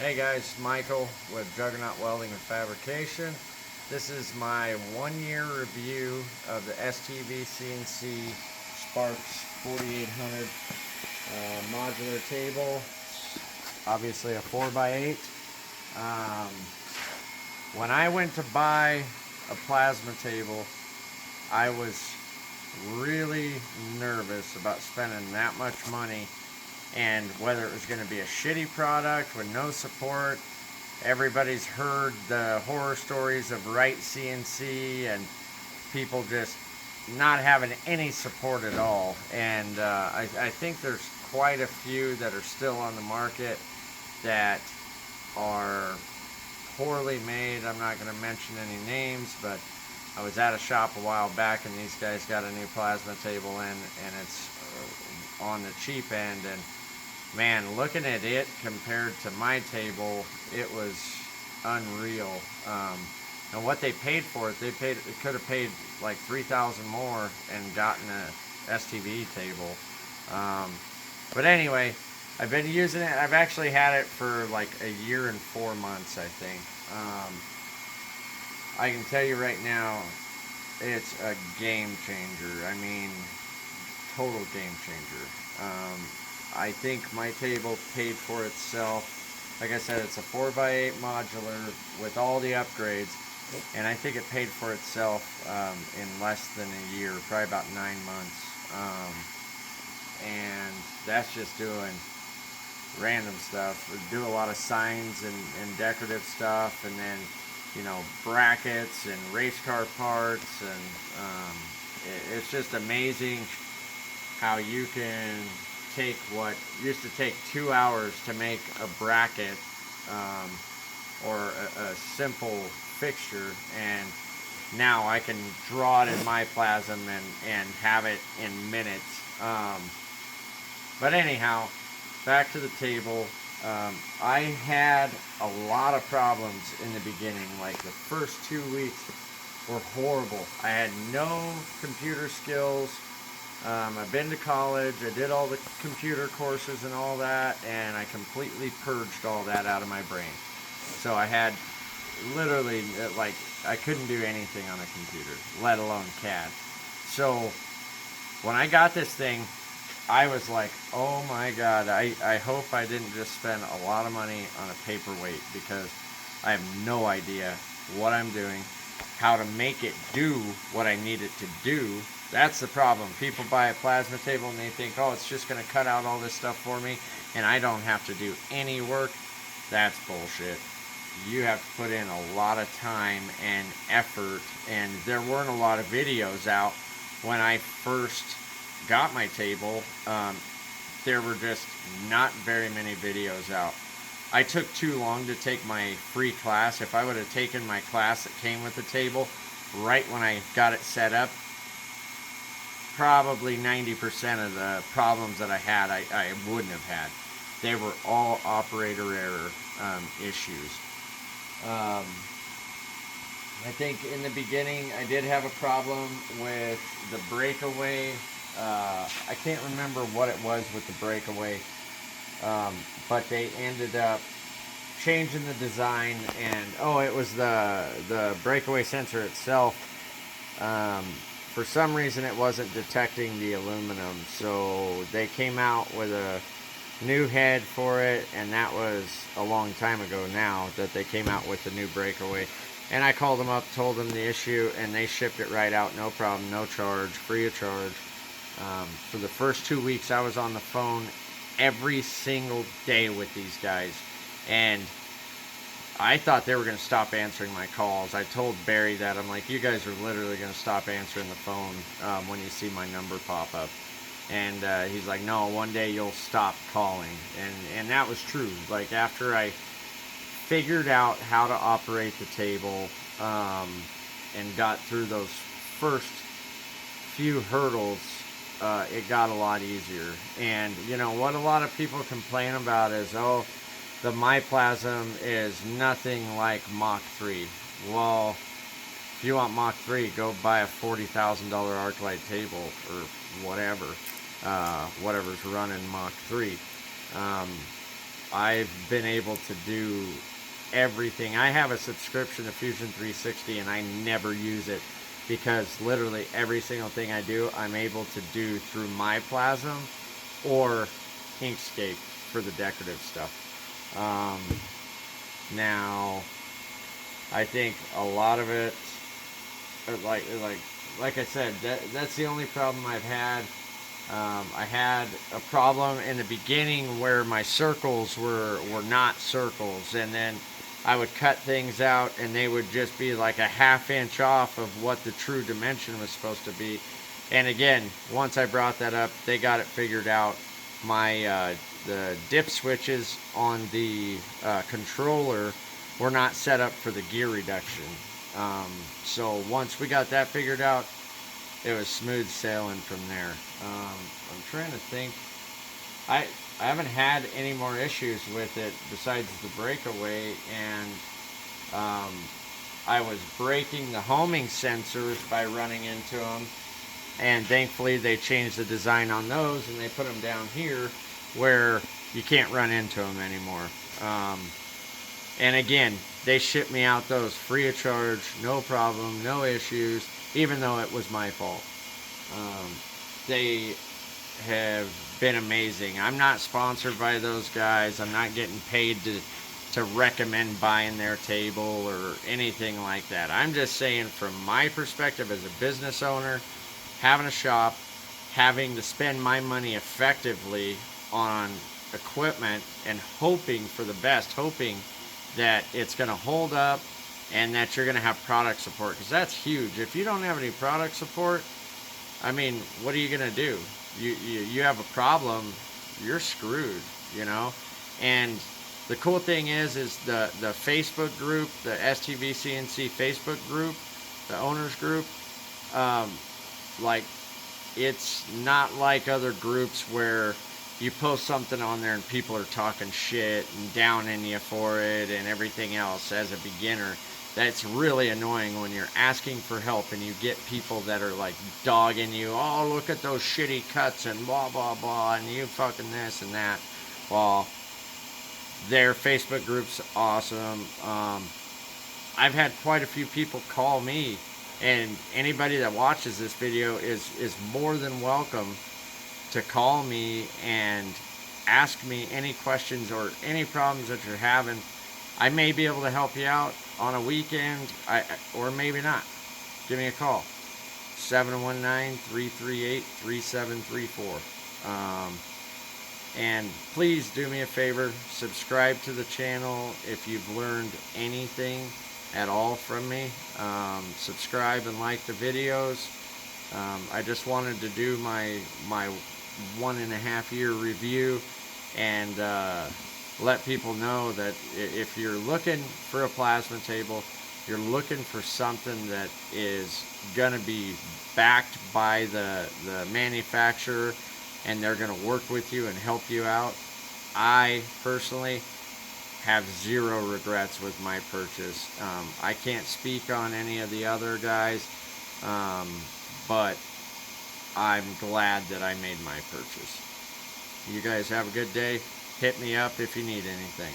Hey guys, Michael with Juggernaut Welding and Fabrication. This is my 1-year review of the STV CNC Sparx 4800 modular table. Obviously a 4x8. When I went to buy a plasma table, I was really nervous about spending that much money and whether it was going to be a shitty product with no support. Everybody's heard the horror stories of Wright CNC and people just not having any support at all. And I think there's quite a few that are still on the market that are poorly made. I'm not going to mention any names, but I was at a shop a while back and these guys got a new plasma table in, and it's on the cheap end, and man, looking at it compared to my table, it was unreal. And what they paid for it, it could have paid like $3,000 more and gotten a STV table. But anyway, I've been using it. I've actually had it for like a year and 4 months, I think. I can tell you right now, it's a game changer. I mean, total game changer. I think my table paid for itself. Like I said, it's a 4x8 modular with all the upgrades, and I think it paid for itself in less than a year, probably about 9 months. And that's just doing random stuff. We do a lot of signs and decorative stuff, and then, you know, brackets and race car parts, and it's just amazing how you can take what used to take 2 hours to make a bracket or a simple fixture, and now I can draw it in my plasm and have it in minutes. But anyhow, back to the table. I had a lot of problems in the beginning. Like the first 2 weeks were horrible. I had no computer skills. I've been to college, I did all the computer courses and all that, and I completely purged all that out of my brain. So I had literally, like, I couldn't do anything on a computer, let alone CAD. So when I got this thing, I was like, oh my God, I hope I didn't just spend a lot of money on a paperweight, because I have no idea what I'm doing, how to make it do what I need it to do. That's the problem. People buy a plasma table and they think, oh, it's just going to cut out all this stuff for me and I don't have to do any work. That's bullshit. You have to put in a lot of time and effort, and there weren't a lot of videos out when I first got my table. There were just not very many videos out. I took too long to take my free class. If I would have taken my class that came with the table right when I got it set up, probably 90% of the problems that I had, I wouldn't have had. They were all operator error issues. I think in the beginning I did have a problem with the breakaway. I can't remember what it was with the breakaway, but they ended up changing the design, and it was the breakaway sensor itself. For some reason it wasn't detecting the aluminum, so they came out with a new head for it, and that was a long time ago now that they came out with the new breakaway. And I called them up, told them the issue, and they shipped it right out, no problem, no charge, free of charge. For the first 2 weeks I was on the phone every single day with these guys, and I thought they were going to stop answering my calls. I told Barry that. I'm like, you guys are literally going to stop answering the phone when you see my number pop up. And he's like, no, one day you'll stop calling. And that was true. Like, after I figured out how to operate the table and got through those first few hurdles, it got a lot easier. And, you know, what a lot of people complain about is, oh, the MyPlasm is nothing like Mach 3. Well, if you want Mach 3, go buy a $40,000 ArcLight table or whatever, whatever's running Mach 3. I've been able to do everything. I have a subscription to Fusion 360 and I never use it because literally every single thing I do, I'm able to do through my Plasm or Inkscape for the decorative stuff. Now, I think a lot of it, like I said, that's the only problem I've had. I had a problem in the beginning where my circles were not circles, and then I would cut things out and they would just be like a ½ inch off of what the true dimension was supposed to be. And again, once I brought that up, they got it figured out. My the dip switches on the controller were not set up for the gear reduction. So once we got that figured out, it was smooth sailing from there. I'm trying to think. I haven't had any more issues with it besides the breakaway, and I was breaking the homing sensors by running into them, and thankfully they changed the design on those and they put them down here where you can't run into them anymore. And again, they shipped me out those free of charge, no problem, no issues, even though it was my fault. They have been amazing. I'm not sponsored by those guys. I'm not getting paid to recommend buying their table or anything like that. I'm just saying from my perspective as a business owner, having a shop, having to spend my money effectively on equipment and hoping for the best, hoping that it's going to hold up and that you're going to have product support, because that's huge. If you don't have any product support, I mean, what are you going to do? You have a problem, you're screwed, you know? And the cool thing is the Facebook group, the STV CNC Facebook group, the owners group, like, it's not like other groups where you post something on there and people are talking shit and downing you for it and everything else as a beginner. That's really annoying when you're asking for help and you get people that are like dogging you. Oh, look at those shitty cuts and blah, blah, blah, and you fucking this and that. Well, their Facebook group's awesome. I've had quite a few people call me, and anybody that watches this video is more than welcome to call me and ask me any questions or any problems that you're having. I may be able to help you out on a weekend, or maybe not. Give me a call, 719-338-3734. And please do me a favor, subscribe to the channel if you've learned anything at all from me. Subscribe and like the videos. I just wanted to do my 1.5 year review and let people know that if you're looking for a plasma table, you're looking for something that is going to be backed by the manufacturer and they're going to work with you and help you out. I personally have zero regrets with my purchase. I can't speak on any of the other guys, but I'm glad that I made my purchase. You guys have a good day. Hit me up if you need anything.